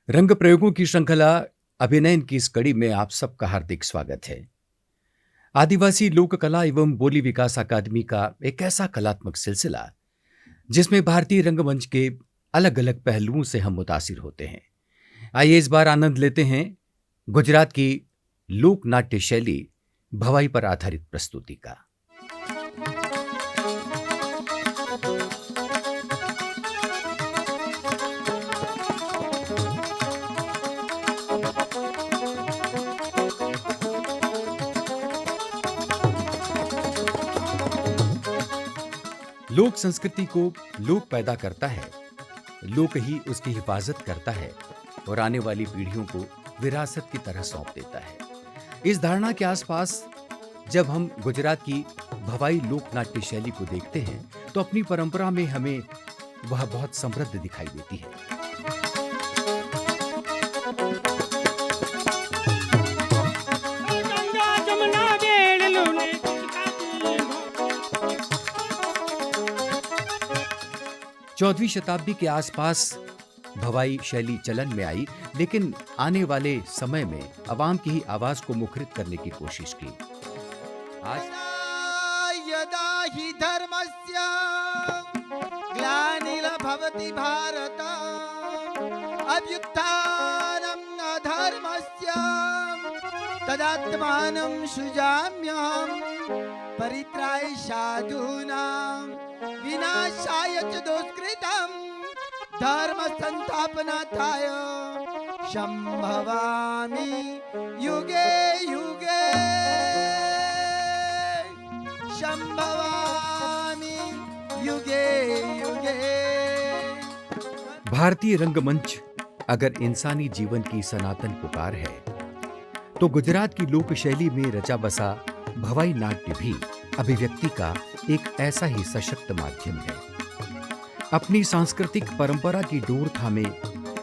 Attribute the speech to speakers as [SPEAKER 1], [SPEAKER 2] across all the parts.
[SPEAKER 1] रंग प्रयोगों की श्रृंखला अभिनयन की इस कड़ी में आप सबका हार्दिक स्वागत है। आदिवासी लोक कला एवं बोली विकास अकादमी का एक ऐसा कलात्मक सिलसिला जिसमें भारतीय रंगमंच के अलग अलग पहलुओं से हम मुतासिर होते हैं। आइए इस बार आनंद लेते हैं गुजरात की लोक नाट्य शैली भवाई पर आधारित प्रस्तुति का। लोक संस्कृति को लोक पैदा करता है, लोक ही उसकी हिफाजत करता है और आने वाली पीढ़ियों को विरासत की तरह सौंप देता है। इस धारणा के आसपास जब हम गुजरात की भवाई लोक नाट्य शैली को देखते हैं तो अपनी परंपरा में हमें वह बहुत समृद्ध दिखाई देती है।
[SPEAKER 2] गंगा जमुना बेड़लू ने चिपकाती हो।
[SPEAKER 1] 14वीं शताब्दी के आसपास भवाई शैली चलन में आई, लेकिन आने वाले समय में अवाम की ही आवाज को मुखरित करने की कोशिश की। आज
[SPEAKER 3] यदा हि धर्मस्य ग्लानिर्भवति भारत अभ्युत्थानं अधर्मस्य तदात्मानं सृजाम्यहं परित्राय साधूनां विनाशाय च दुष्कृतं धर्म संस्थापनार्थाय संभवामि युगे युगे संभवामि युगे युगे।
[SPEAKER 1] भारतीय रंगमंच अगर इंसानी जीवन की सनातन पुकार है तो गुजरात की लोक शैली में रचा बसा भवाई नाट्य भी अभिव्यक्ति का एक ऐसा ही सशक्त माध्यम है। अपनी सांस्कृतिक परंपरा की डोर थामे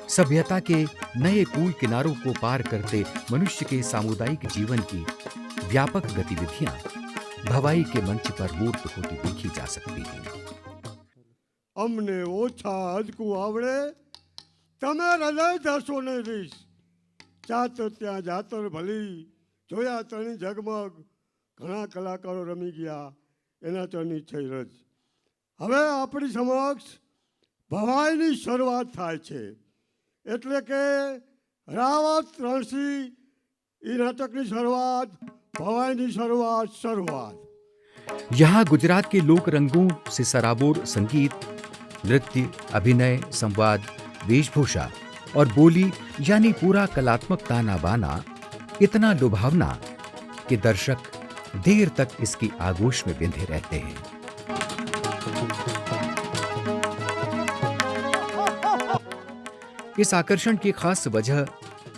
[SPEAKER 1] सभ्यता के नए कूल किनारों को पार करते मनुष्य के सामुदायिक जीवन की व्यापक गतिविधियां भवाई के मंच पर मूर्त होती देखी जा सकती हैं।
[SPEAKER 4] અમને ઓછા હજકું આવડે તમે હૃદય ધરશો ને રીસ ચાત ત્યાં જાતર ભલી જોયા તણી જગમગ ઘણા કલાકારો રમી ગયા એના તણી છે રજ હવે આપણી સમક્ષ ભવાઈની શરૂઆત થાય છે એટલે કે રાવત રણસી એ નાટકની શરૂઆત ભવાઈની શરૂઆત।
[SPEAKER 1] यहाँ गुजरात के लोक रंगों से सराबोर संगीत, नृत्य, अभिनय, संवाद, वेशभूषा और बोली यानी पूरा कलात्मक ताना बाना इतना लुभावना कि दर्शक देर तक इसकी आगोश में बिंधे रहते हैं। इस आकर्षण की खास वजह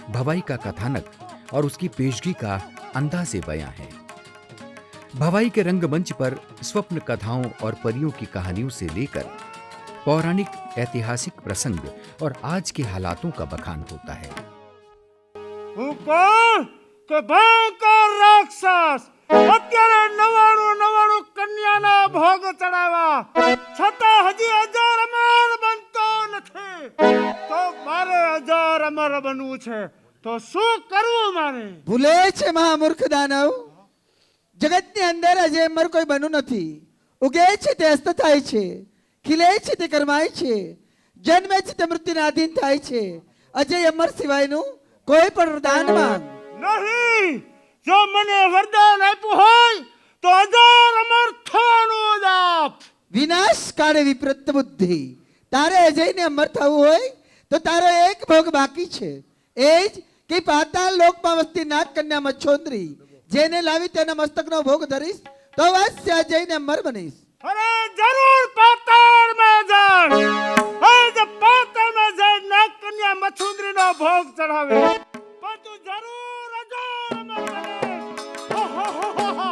[SPEAKER 1] भवाई का कथानक और उसकी पेशगी का अंदाज़े बयां है। भवाई के रंगमंच पर स्वप्न कथाओं और परियों की कहानियों से लेकर पौराणिक ऐतिहासिक प्रसंग और आज के हालातों का बखान होता है।
[SPEAKER 2] હું કોણ કે ભયંકર રાક્ષસ અત્યારે 99 કન્યાના ભોગ ચડાવ્યા છતાં હજી હજાર અમર બનતો નથી તો મારે હજાર અમર બનવું છે તો શું કરવું મારે?
[SPEAKER 3] ભૂલે છે મહામૂર્ખ દાનવ જગતની અંદર અજય અમર કોઈ બન્યું નથી ઉગે છે તે અસ્ત થાય છે ખીલે છે તે કરમાય છે જન્મે છે તે મૃત્યુના આધીન થાય છે અજય અમર સિવાયનું કોઈ પણ વરદાન માંગ
[SPEAKER 2] નહીં જો મને વરદાન આપ્યું હોય તો હજાર અમર થવાનું જાપ
[SPEAKER 3] વિનાશ કાળે વિપરીત બુદ્ધિ તારે અજયને અમર થવું હોય તો તારો એક ભોગ બાકી છે એ જ કે પાતાળ લોકમાં વસતી નાગ કન્યા મચ્છોંદ્રી જેને લાવી તેના મસ્તકનો ભોગ ધરીશ તો અવશ્ય અજયને અમર બનીશ।
[SPEAKER 2] અરે જરૂર પાતાળમાં જાણ એ જે પાતાળમાં જાય નાગ કન્યા મચ્છુંદરીનો ભોગ ચડાવે પણ તું જરૂર હજાર અમર બનીશ। ઓહોહોહોહો।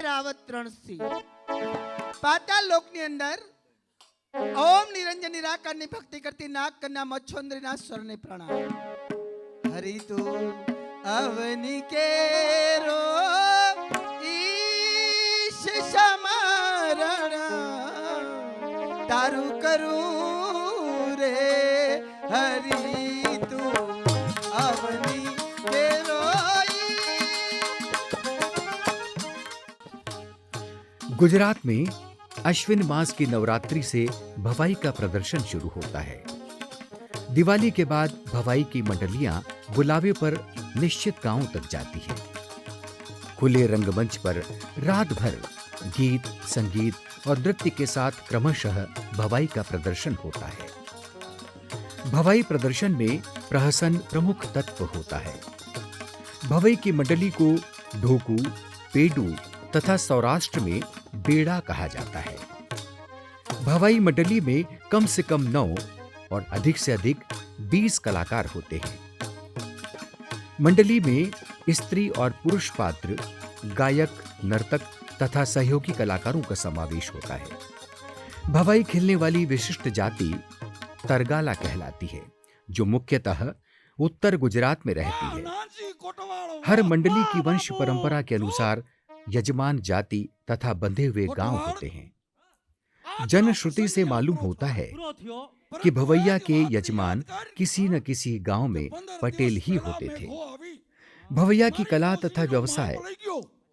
[SPEAKER 3] રાવત રણસિંહ પાતાળ લોકની અંદર ओम निरंजन निराकार ની ભક્તિ કરતી નાગ કન્યા મચ્છોંદ્રી ના સ્વરને પ્રણામ. હરિ તું અવની કેરો ઈશ સમરણ તારું કરું રે હરિ તું અવની કેરો
[SPEAKER 1] गुजरात में अश्विन मास की नवरात्रि से भवाई का प्रदर्शन शुरू होता है। दिवाली के बाद भवाई की मंडलियां बुलावे पर निश्चित गांवों तक जाती है। खुले रंगमंच पर रात भर गीत, संगीत और नृत्य के साथ क्रमशः भवाई का प्रदर्शन होता है। भवाई प्रदर्शन में प्रहसन प्रमुख तत्व होता है। भवाई की मंडली को ढोकू, पेडू तथा सौराष्ट्र में बेड़ा कहा जाता है। भवाई मंडली में कम से कम 9 और अधिक से अधिक 20 कलाकार होते हैं। मंडली में स्त्री और पुरुष पात्र, गायक, नर्तक तथा सहयोगी कलाकारों का समावेश होता है। भवाई खेलने वाली विशिष्ट जाति तरगाला कहलाती है, जो मुख्यतः उत्तर गुजरात में रहती है। हर मंडली की वंश परंपरा के अनुसार यजमान जाति तथा बंधे हुए गांव होते हैं। जनश्रुति से मालूम होता है कि भवैया के यजमान किसी न किसी गांव में पटेल ही होते थे। भवैया की कला तथा व्यवसाय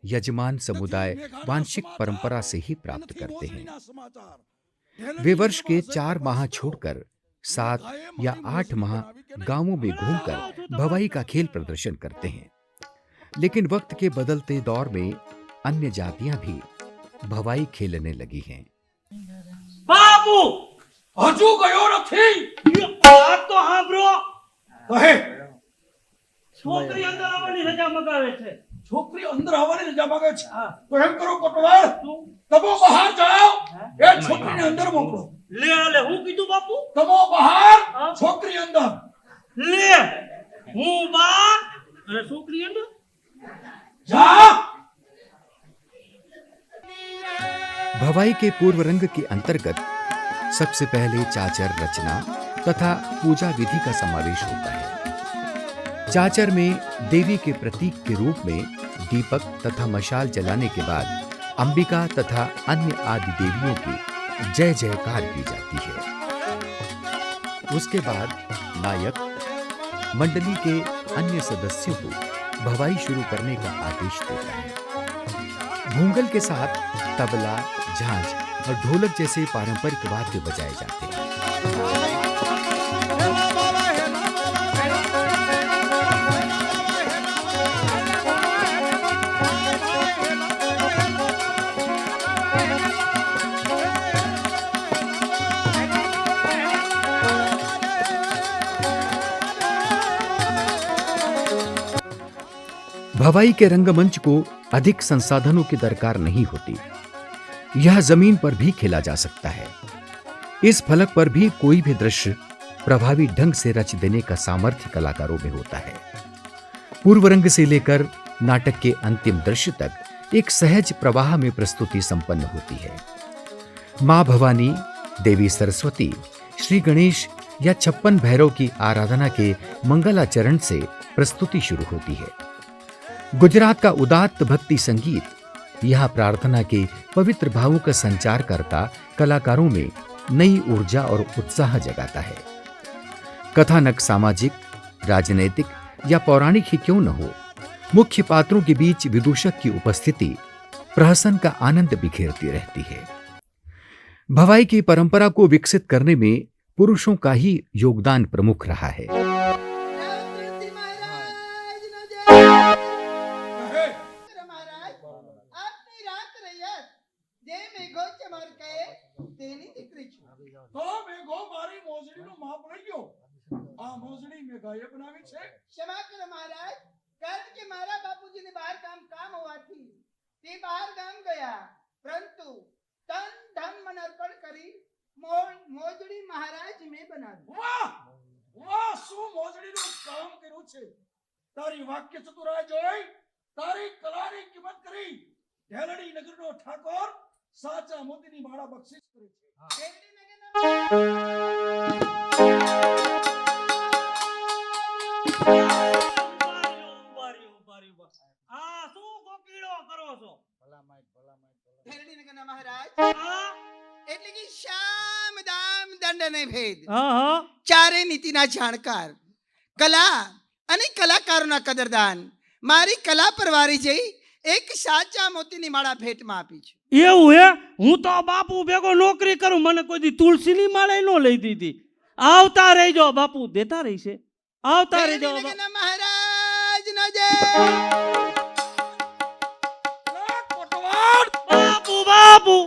[SPEAKER 1] यजमान समुदाय वांशिक परंपरा से ही प्राप्त करते हैं। वे वर्ष के 4 माह छोड़कर 7 या 8 माह गांवों में घूमकर भवाई का खेल प्रदर्शन करते हैं। लेकिन वक्त के बदलते दौर में अन्य जातियां भी भवाई खेलने लगी हैं।
[SPEAKER 5] बाबू हजू गयो નથી આ તો હાંભળો કહે છોકરી અંદર આવવાની રજા મગાવે છે છોકરી અંદર આવવાની રજા માંગે છે તો એમ કરો કોટવાળ તમો બહાર જાઓ એ છોકરીને અંદર મોકલો લે લે હું કીધું બાપુ તમો બહાર છોકરી અંદર લે હું બહાર અને છોકરી અંદર જા।
[SPEAKER 1] भवाई के पूर्व रंग के अंतर्गत सबसे पहले चाचर रचना तथा पूजा विधि का समावेश होता है। चाचर में देवी के प्रतीक के रूप में दीपक तथा मशाल जलाने के बाद अंबिका तथा अन्य आदि देवियों की जय जयकार की जाती है। उसके बाद नायक मंडली के अन्य सदस्यों को भवाई शुरू करने का आदेश देता है। भूंगल के साथ तबला, झांझ और ढोलक जैसे पारंपरिक वाद्य बजाए जाते हैं। भवाई के रंगमंच को अधिक संसाधनों की दरकार नहीं होती। यह जमीन पर भी खेला जा सकता है। इस फलक पर भी कोई भी दृश्य प्रभावी ढंग से रच देने का सामर्थ्य कलाकारों में होता है। पूर्व रंग से लेकर नाटक के अंतिम दृश्य तक एक सहज प्रवाह में प्रस्तुति संपन्न होती है। मां भवानी, देवी सरस्वती, श्री गणेश या 56 भैरव की आराधना के मंगलाचरण से प्रस्तुति शुरू होती है। गुजरात का उदात्त भक्ति संगीत यह प्रार्थना के पवित्र भावों का संचार करता कलाकारों में नई ऊर्जा और उत्साह जगाता है। कथानक सामाजिक, राजनैतिक या पौराणिक ही क्यों न हो, मुख्य पात्रों के बीच विदूषक की उपस्थिति प्रहसन का आनंद बिखेरती रहती है। भवाई की परंपरा को विकसित करने में पुरुषों का ही योगदान प्रमुख रहा है।
[SPEAKER 3] क्षमा करो महाराज, कारण के मारा बापूजी ने बाहर काम हुआ थी ते बाहर गाम गया, परंतु तन धन मन अर्पण करी मोजड़ी महाराज में बना दी।
[SPEAKER 5] વાહ વાહ શું મોજડીનું કામ કર્યું છે। તારી વાક્ય ચતુરાઈ જોઈ તારી કલાની કિંમત કરી ઢેલડી નગરનો ઠાકોર સાચા મોતીની માળા બક્ષિસ કરે છે।
[SPEAKER 3] देवड़ी नगर
[SPEAKER 5] આ શું કોકીડો કરો છો?
[SPEAKER 3] ધરણીનગરના મહારાજ
[SPEAKER 5] આ?
[SPEAKER 3] એટલે કે શામ દામ દંડ અને ભેદ
[SPEAKER 5] હા હા
[SPEAKER 3] ચારે નીતિના જાણકાર કલા અને કલાકારોના કદરદાન મારી કલા પરવારી જઈ એક સાચા મોતીની માળા ભેટમાં આપી છે.
[SPEAKER 5] એવું હે? હું તો બાપુ ભેગો નોકરી કરું, મને કોઈ દી તુલસીની માળા નો લઈ દીધી. આવતા રહેજો બાપુ, દેતા રહીશે. આવતા રહેજો
[SPEAKER 3] ધરણીનગરના મહારાજ નો જય.
[SPEAKER 5] બાપુ. બાપુ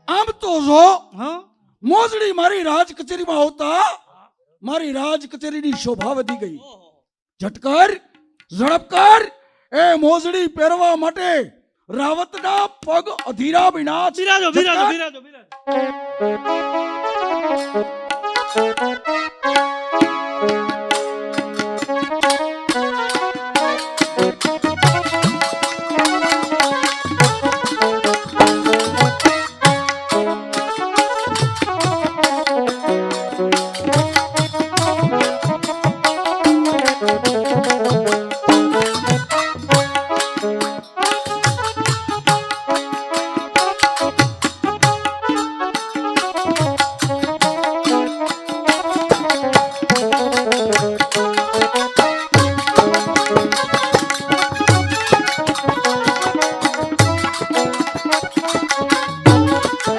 [SPEAKER 6] આમ તો જો
[SPEAKER 5] હા
[SPEAKER 6] મોજડી મારી રાજ કચેરીમાં આવતા મારી રાજ કચેરીની શોભા વધી ગઈ. ઝટકર ઝડપકર એ મોજડી પહેરવા માટે રાવતના પગ અધીરા વિના
[SPEAKER 5] બિરાજો બિરાજો બિરાજો બિરાજો.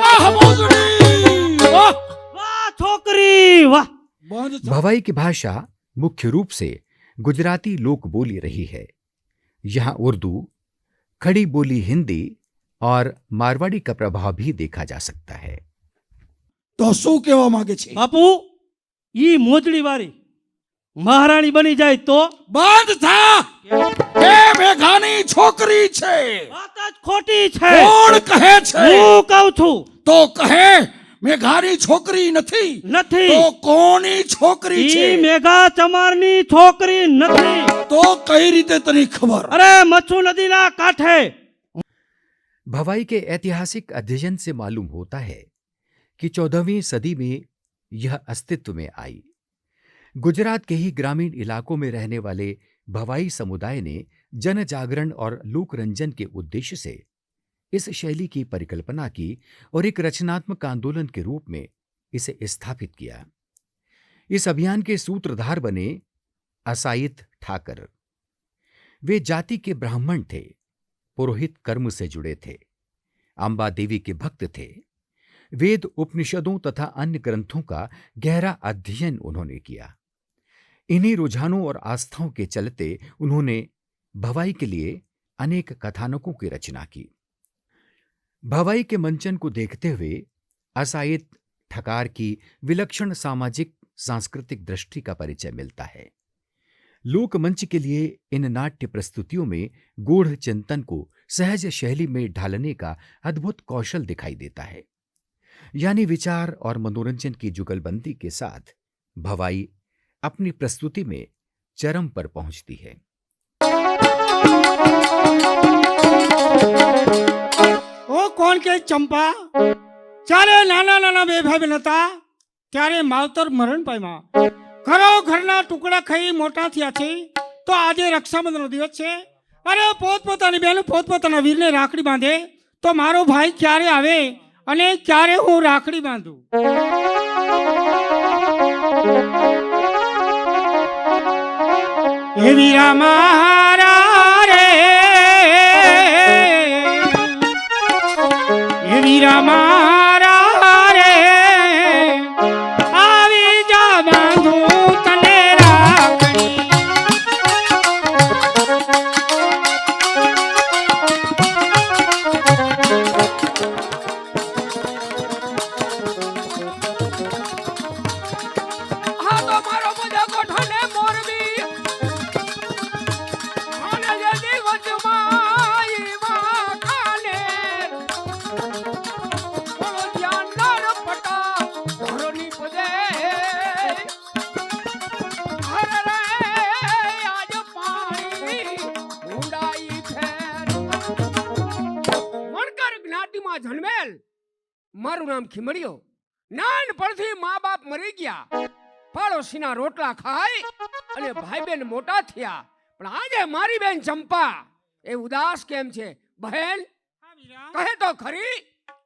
[SPEAKER 6] આહ, મોજડી વાહ
[SPEAKER 5] વાહ છોકરી વાહ.
[SPEAKER 6] બંધ થા.
[SPEAKER 1] भवाई की भाषा मुख्य रूप से गुजराती लोक बोली रही है। यहाँ उर्दू, खड़ी बोली हिंदी और मारवाड़ी का प्रभाव भी देखा जा सकता है।
[SPEAKER 6] તો શું કહેવા માંગે છે?
[SPEAKER 5] બાપુ ઈ મોજડી વાળી મહારાણી બની જાય તો?
[SPEAKER 6] બંધ થા. એ મેઘાની છોકરી છે.
[SPEAKER 5] વાત જ ખોટી છે.
[SPEAKER 6] કોણ કહે છે?
[SPEAKER 5] હું કહું છું.
[SPEAKER 6] તો કહે મેઘાની છોકરી નથી
[SPEAKER 5] નથી.
[SPEAKER 6] તો કોની છોકરી છે?
[SPEAKER 5] ઈ મેઘા ચમારની છોકરી નથી.
[SPEAKER 6] તો કઈ રીતે તને ખબર?
[SPEAKER 5] અરે મચ્છુ નદીના કાંઠે
[SPEAKER 1] भवाई के ऐतिहासिक अध्ययन से मालूम होता है कि 14वीं सदी में यह अस्तित्व में आई। गुजरात के ही ग्रामीण इलाकों में रहने वाले भवाई समुदाय ने जन जागरण और लोक रंजन के उद्देश्य से इस शैली की परिकल्पना की और एक रचनात्मक आंदोलन के रूप में इसे स्थापित किया। इस अभियान के सूत्रधार बने असाइद ठाकर। वे जाति के ब्राह्मण थे, पुरोहित कर्म से जुड़े थे, अंबा देवी के भक्त थे। वेद, उपनिषदों तथा अन्य ग्रंथों का गहरा अध्ययन उन्होंने किया। इन्हीं रुझानों और आस्थाओं के चलते उन्होंने भवाई के लिए अनेक कथानकों की रचना की। भवाई के मंचन को देखते हुए असाइद ठकार की विलक्षण सामाजिक सांस्कृतिक दृष्टि का परिचय मिलता है। लोकमंच के लिए इन नाट्य प्रस्तुतियों में गूढ़ चिंतन को सहज शैली में ढालने का अद्भुत कौशल दिखाई देता है। यानी विचार और मनोरंजन की जुगलबंदी के साथ भवाई अपनी प्रस्तुति में चरम पर पहुंचती है।
[SPEAKER 2] ઓ કોણ કે ચંપા ચારે નાના નાના બે ભાઈ બહેન હતા ત્યારે માવતર મરણ પામ્યા ઘરો ઘરના ટુકડા ખાઈ મોટા થયા છે તો આજે રક્ષાબંધનનો દિવસ છે અરે પોતપોતાની બહેનો પોતપોતાના વીરને રાખડી બાંધે તો મારો ભાઈ ક્યારે આવે અને ક્યારે હું રાખડી બાંધું હે વીરા મારા રે હે વીરા મારા રે આવી જા બાંધું તને રાખડી
[SPEAKER 7] હા તો મારો બધા ગોઠને મોરબી અને જે દિવસમાં ઈમાં કાને બોલો ધ્યાન નર પટા ધરોની પદે હર રે આજ પાણી ઊંડાઈ ફેર વણકર જ્ઞાતિમાં જન્મેલ મારું નામ ખીમડિયો નાનપણથી મા બાપ મરી ગયા, પાડોશીના રોટલા ખાઈ અને ભાઈ બેન મોટા થયા, પણ આજે મારી બેન ચંપા એ ઉદાસ કેમ છે? બહેન કહે તો ખરી,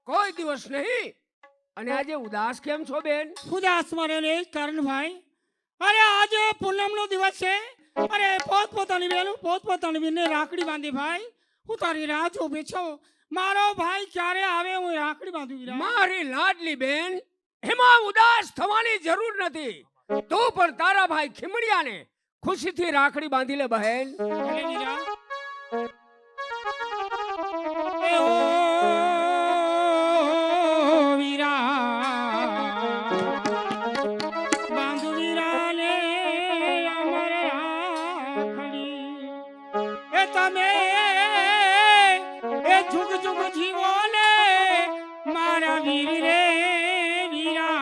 [SPEAKER 7] કોઈ દિવસ નહીં, અને આજે ઉદાસ કેમ છો બેન?
[SPEAKER 8] ઉદાસ મારે એ જ કારણ ભાઈ, અરે આજે પૂનમનો દિવસ છે, અરે પોતપોતાની બેનને રાખડી બાંધી ભાઈ. હું તારી રાહ જોઉં બેઠો, મારો ભાઈ ક્યારે આવે, હું રાખડી બાંધું વીરા.
[SPEAKER 7] મારી લાડલી બેન, એમાં ઉદાસ થવાની જરૂર નથી. તું પણ તારા ભાઈ ખીમડિયાને ખુશીથી રાખડી બાંધી લે બહેન.
[SPEAKER 8] ભલે વીરા. એ ઓ વીરા, બાંધુ વીરાને અમર રાખડી. એ તમે એ જુગ જુગ જીવો ને મારા વીર રે વીરા,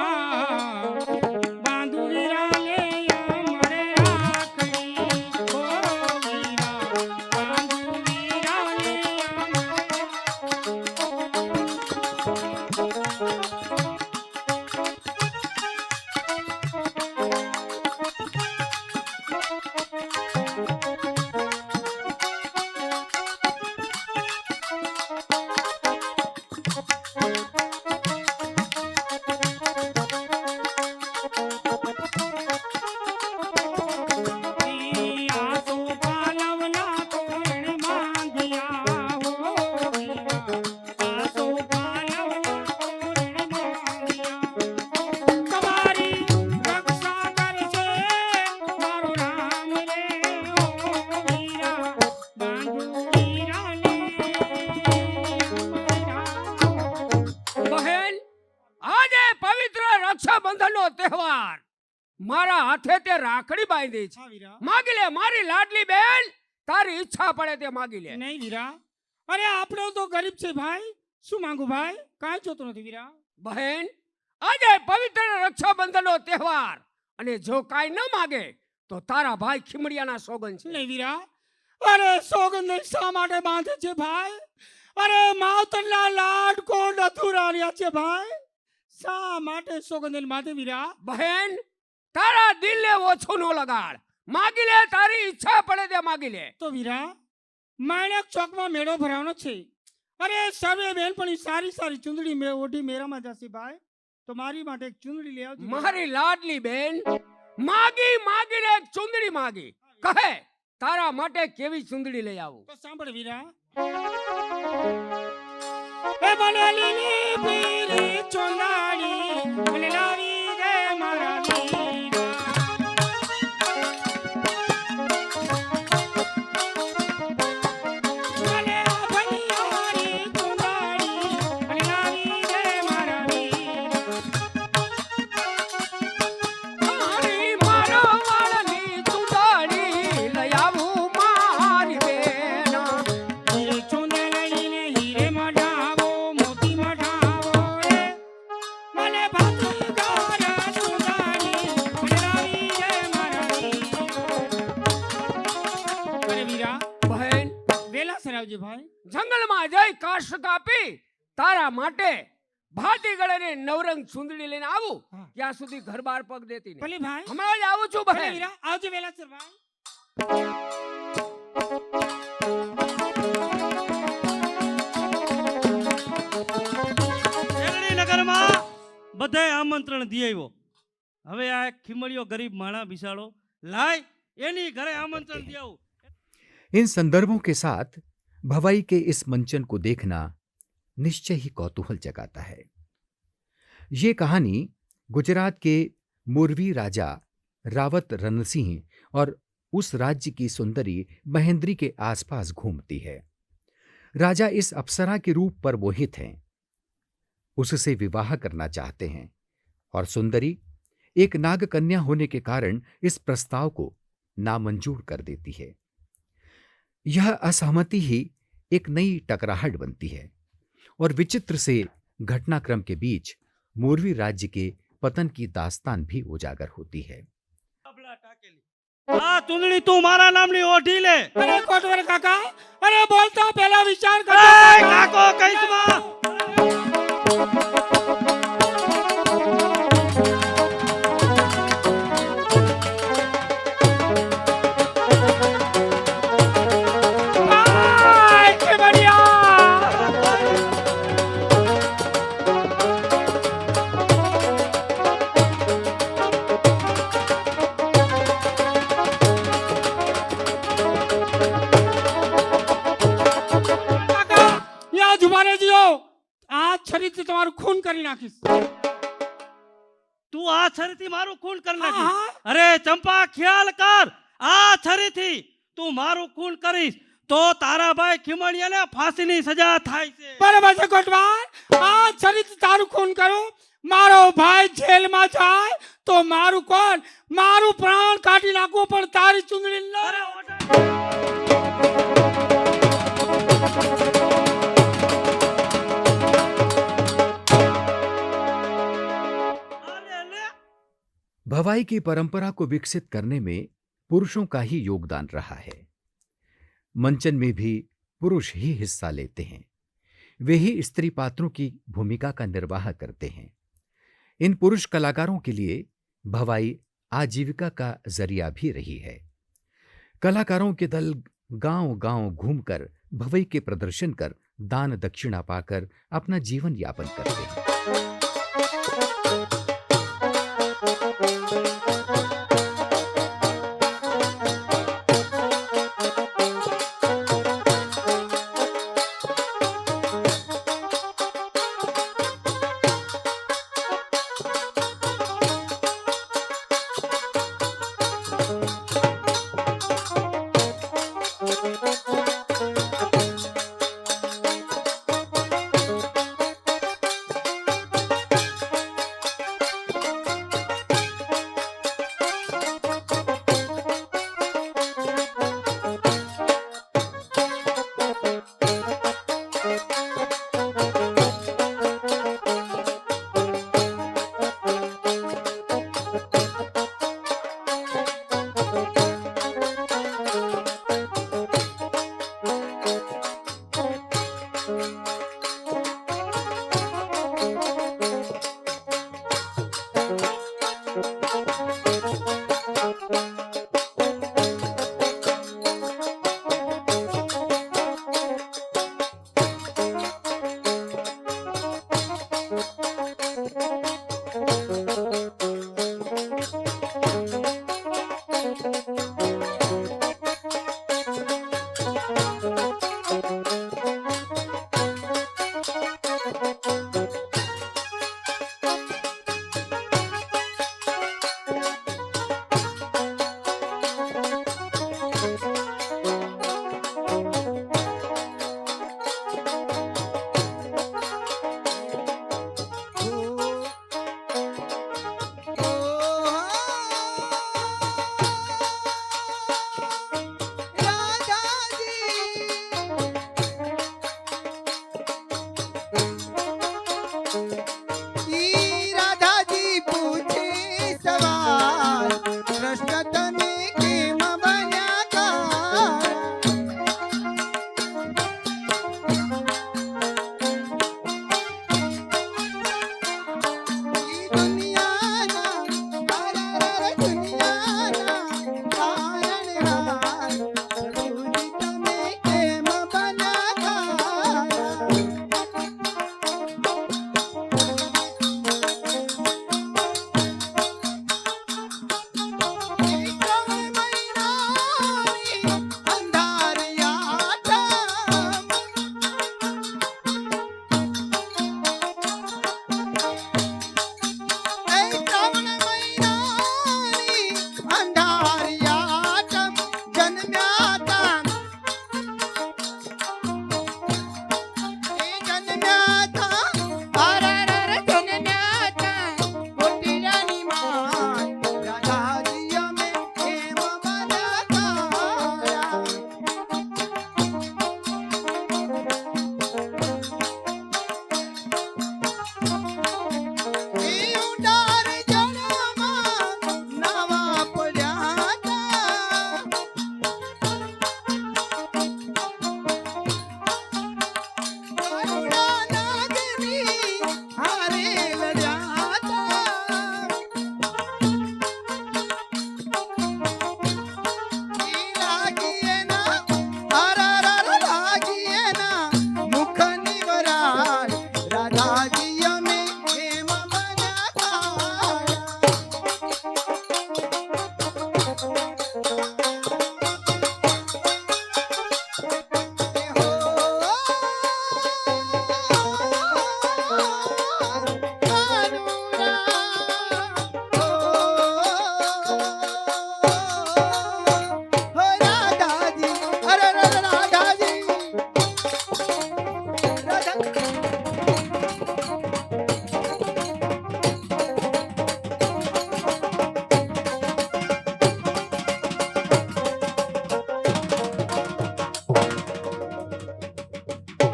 [SPEAKER 8] બાંધુ વીરાને અમર રાખડી. ઓ વીરા, બાંધુ વીરાને આસો પાલવના તોરણ માંગ્યા હો વીરા, આસો પાલવના તોરણ માંગ્યા. તમારી રક્ષા કરશે મારો રામ રે ઓ વીરા, બાંધુ વીરાને
[SPEAKER 7] બહેન, આજે પવિત્ર રક્ષાબંધનનો તહેવાર, મારા હાથે તે રાખડી બાંધી છે.
[SPEAKER 8] હા વીરા.
[SPEAKER 7] માગી લે મારી લાડલી બેન, તારી ઈચ્છા પડે તે માગી લે.
[SPEAKER 8] નહીં વીરા, અરે આપણે તો ગરીબ છે ભાઈ, શું માંગુ ભાઈ, કાંઈ જોતું નથી વીરા.
[SPEAKER 7] બહેન, આજે પવિત્ર રક્ષાબંધનનો તહેવાર, અને જો કાંઈ ન માગે તો તારા ભાઈ ખીમડિયાના સોગન છે.
[SPEAKER 8] નહીં વીરા, અરે સોગંદ શા માટે બાંધે છે ભાઈ? અરે માવતરના લાડ કોણ અધૂરા રહ્યા છે ભાઈ, શા માટે સોગંદ બાંધે વીરા?
[SPEAKER 7] બહેન, તારા દિલને ઓછું ન લગાડ, માગી લે તારી ઈચ્છા પડે તે માગી લે.
[SPEAKER 8] તો વીરા, માણેક ચોકમાં મેળો ભરાવાનો છે, અરે સર્વે બેનપણી સારી સારી ચુંદડી ઓઢી મેળામાં જશે ભાઈ, તો મારી માટે એક ચુંદડી લઈ આવજો.
[SPEAKER 7] મારી લાડલી બેન, માગી માગીને એક ચુંદડી માગી, કહે તારા માટે કેવી ચુંદડી લઈ આવું?
[SPEAKER 8] તો સાંભળ વીરા. એ મને લીલી પીળી ચુંદડી મને લાવી દે મારા વીરા. મને આ ભલિયારી ચુંદડી મને લાવી દે મારા વીરા.
[SPEAKER 7] મારી મારો વાળની ચુંદડી લઈ આવું મારી બેન.
[SPEAKER 8] હીરે ચુંદડીને હીરે મઢાવો, મોતી મઢાવો રે, મને ભાતીગર ચુંદડી મને લાવી દે મારા વીરા. અરે વીરા,
[SPEAKER 7] બહેન,
[SPEAKER 8] વેલા સરાવજે ભાઈ.
[SPEAKER 7] જંગલમાં જઈ કાશ કાપી તારા માટે ભાતી ગળે નવરંગ ચુંદડી લઈને આવું,
[SPEAKER 8] હા.
[SPEAKER 7] ત્યાં સુધી ઘર બાર પગ દેતી નહીં.
[SPEAKER 8] ભલે ભાઈ.
[SPEAKER 7] હમણાં જ આવું છું
[SPEAKER 8] ભલે
[SPEAKER 7] બહેન.
[SPEAKER 8] વીરા, આવજે વેલા સર ભાઈ.
[SPEAKER 5] શેરડી નગરમાં બધાય આમંત્રણ દી આવ્યો. હવે આ એક ખીમડિયો ગરીબ માણા બિસાડો લાય, એની ઘરે આમંત્રણ દી આવું.
[SPEAKER 1] इन संदर्भों के साथ भवाई के इस मंचन को देखना निश्चय ही कौतूहल जगाता है। ये कहानी गुजरात के मोरवी राजा रावत रणसिंह और उस राज्य की सुंदरी महेंद्री के आसपास घूमती है। राजा इस अप्सरा के रूप पर मोहित हैं, उससे विवाह करना चाहते हैं, और सुंदरी एक नाग कन्या होने के कारण इस प्रस्ताव को नामंजूर कर देती है। यह असहमति ही एक नई टकराहट बनती है और विचित्र से घटनाक्रम के बीच मोरवी राज्य के पतन की दास्तान भी उजागर होती है।
[SPEAKER 5] આ ચુંદડી તું મારા નામની ઓઢી લે.
[SPEAKER 8] અરે કોટવર કાકા, અરે બોલતા પહેલા વિચાર
[SPEAKER 5] એ
[SPEAKER 8] કરજો.
[SPEAKER 5] કાકો કઈસમાં
[SPEAKER 8] ત્યાં જ ઉભા રહેજો. આ છરીથી તમારું ખૂન કરી નાખીશ.
[SPEAKER 5] તું આ છરીથી મારું ખૂન કરી
[SPEAKER 8] હા,
[SPEAKER 5] નાખીશ.
[SPEAKER 8] હા.
[SPEAKER 5] અરે ચંપા, ખ્યાલ કર. આ છરીથી તું મારું ખૂન કરીશ તો તારા ભાઈ ખીમણિયાને ફાંસીની સજા થાય છે.
[SPEAKER 8] બરાબર છે કોટવાલ. આ છરીથી તારું ખૂન કરું, મારો ભાઈ જેલમાં જાય તો મારું કોણ, મારું પ્રાણ કાઢી નાખવું પણ તારી ચુંદડી ન
[SPEAKER 5] અરે
[SPEAKER 8] રહે.
[SPEAKER 1] भवाई की परंपरा को विकसित करने में पुरुषों का ही योगदान रहा है। मंचन में भी पुरुष ही हिस्सा लेते हैं। वे ही स्त्री पात्रों की भूमिका का निर्वाह करते हैं। इन पुरुष कलाकारों के लिए भवाई आजीविका का जरिया भी रही है। कलाकारों के दल गांव-गांव घूमकर भवई के प्रदर्शन कर दान दक्षिणा पाकर अपना जीवन यापन करते हैं।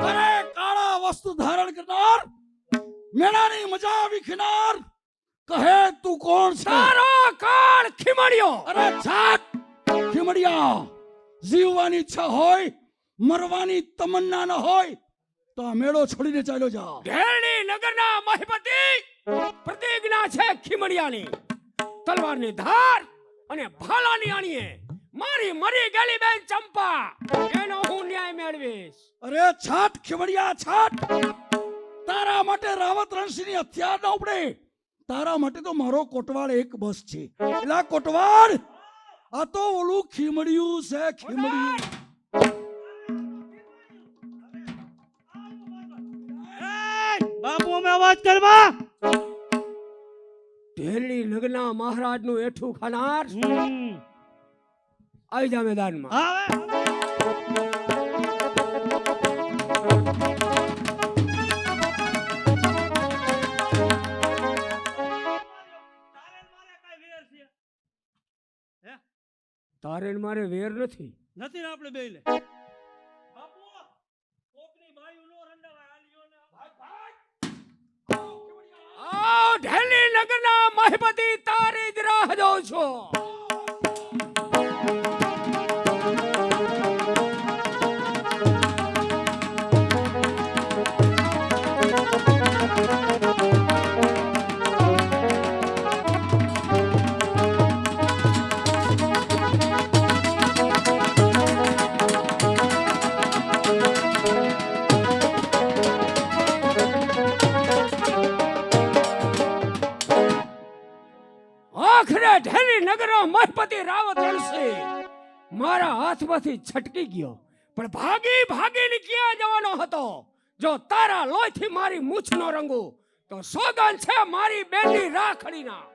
[SPEAKER 6] અરે કાળા વસ્ત્ર ધારણ કરનાર, મેણાની મજા વિખનાર, કહે તું કોણ છે?
[SPEAKER 7] તારો કાળ ખીમણિયો.
[SPEAKER 6] અરે છાટ ખીમડિયા, જીવવાની ઈચ્છા હોય, મરવાની તમન્ના ન હોય તો આ મેળો છોડીને ચાલ્યો જા.
[SPEAKER 7] ઘેરણી નગરના મહિપતિ પ્રતિજ્ઞા છે ખીમણિયાની. તલવારની ધાર અને ભાલાની અણીએ મારી મરી ગયેલી બેન ચંપા એનો હું ન્યાય મેળવીશ.
[SPEAKER 6] અરે છાટ ખીમડિયા છાટ, તારા માટે રાવત રણસિંહની હથિયાર ન ઉપડે. તારા માટે તો મારો કોટવાળ એક બસ છે. એલા કોટવાળ, આ તો ઓલું ખીમડિયું છે, ખીમડિયું.
[SPEAKER 5] બાપુ અમે અવાજ કરવા.
[SPEAKER 7] ઘેરણી નગરના મહારાજનું એઠું ખાનાર આવી જા મેદાનમાં. તારે ને મારે વેર નથી.
[SPEAKER 5] નથી ને આપણે બેયને. બાપુ કોકની બાયું નો રંડાવાય આલિયોને.
[SPEAKER 7] આ ઢેલી નગરના મહિપતિ તારી જ રાહ જોઉં છું. આખરે ઢેલી નગરનો મહિપતિ રાવત રણસિંહ મારા હાથમાંથી છટકી ગયો, પણ ભાગી ભાગીને ક્યાં જવાનો હતો? જો તારા લોહીથી મારી મૂછ નો રંગું તો સોગન છે મારી બેનની રાખડીના.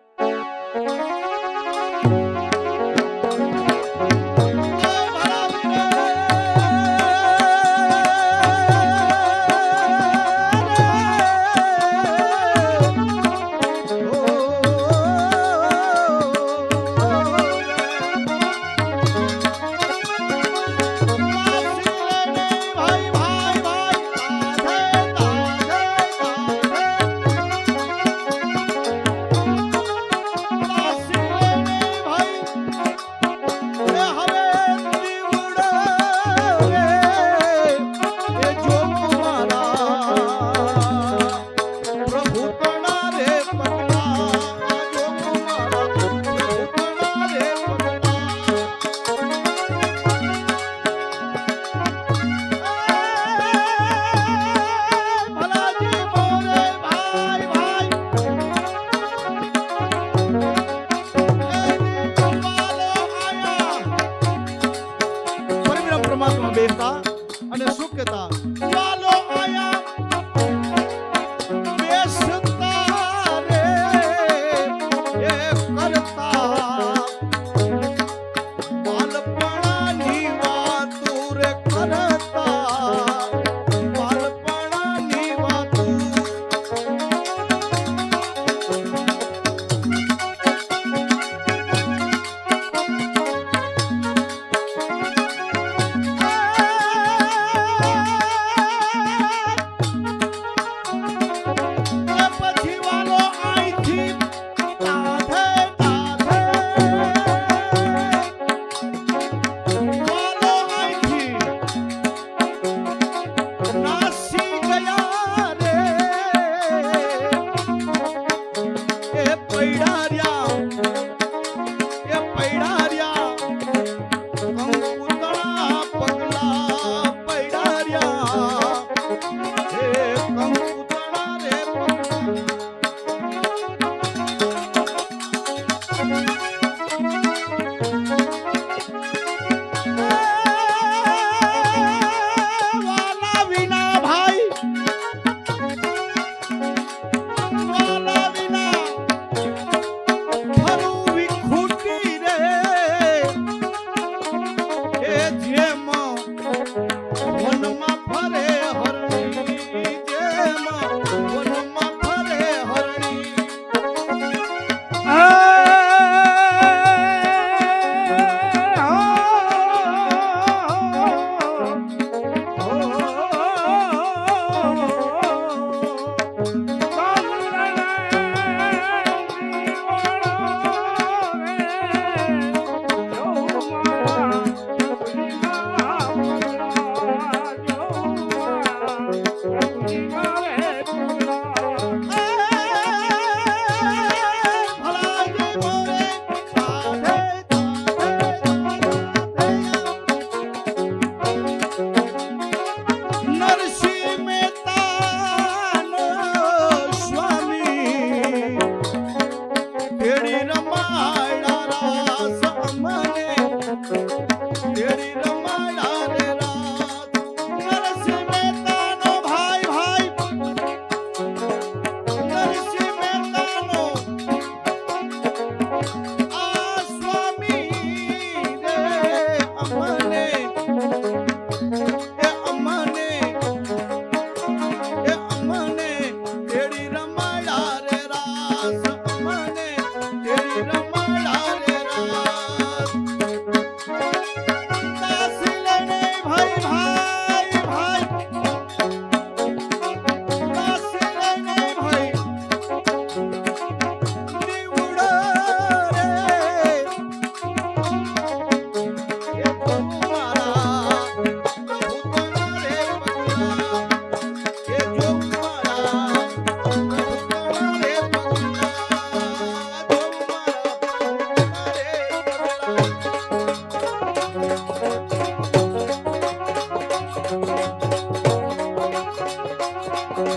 [SPEAKER 5] હું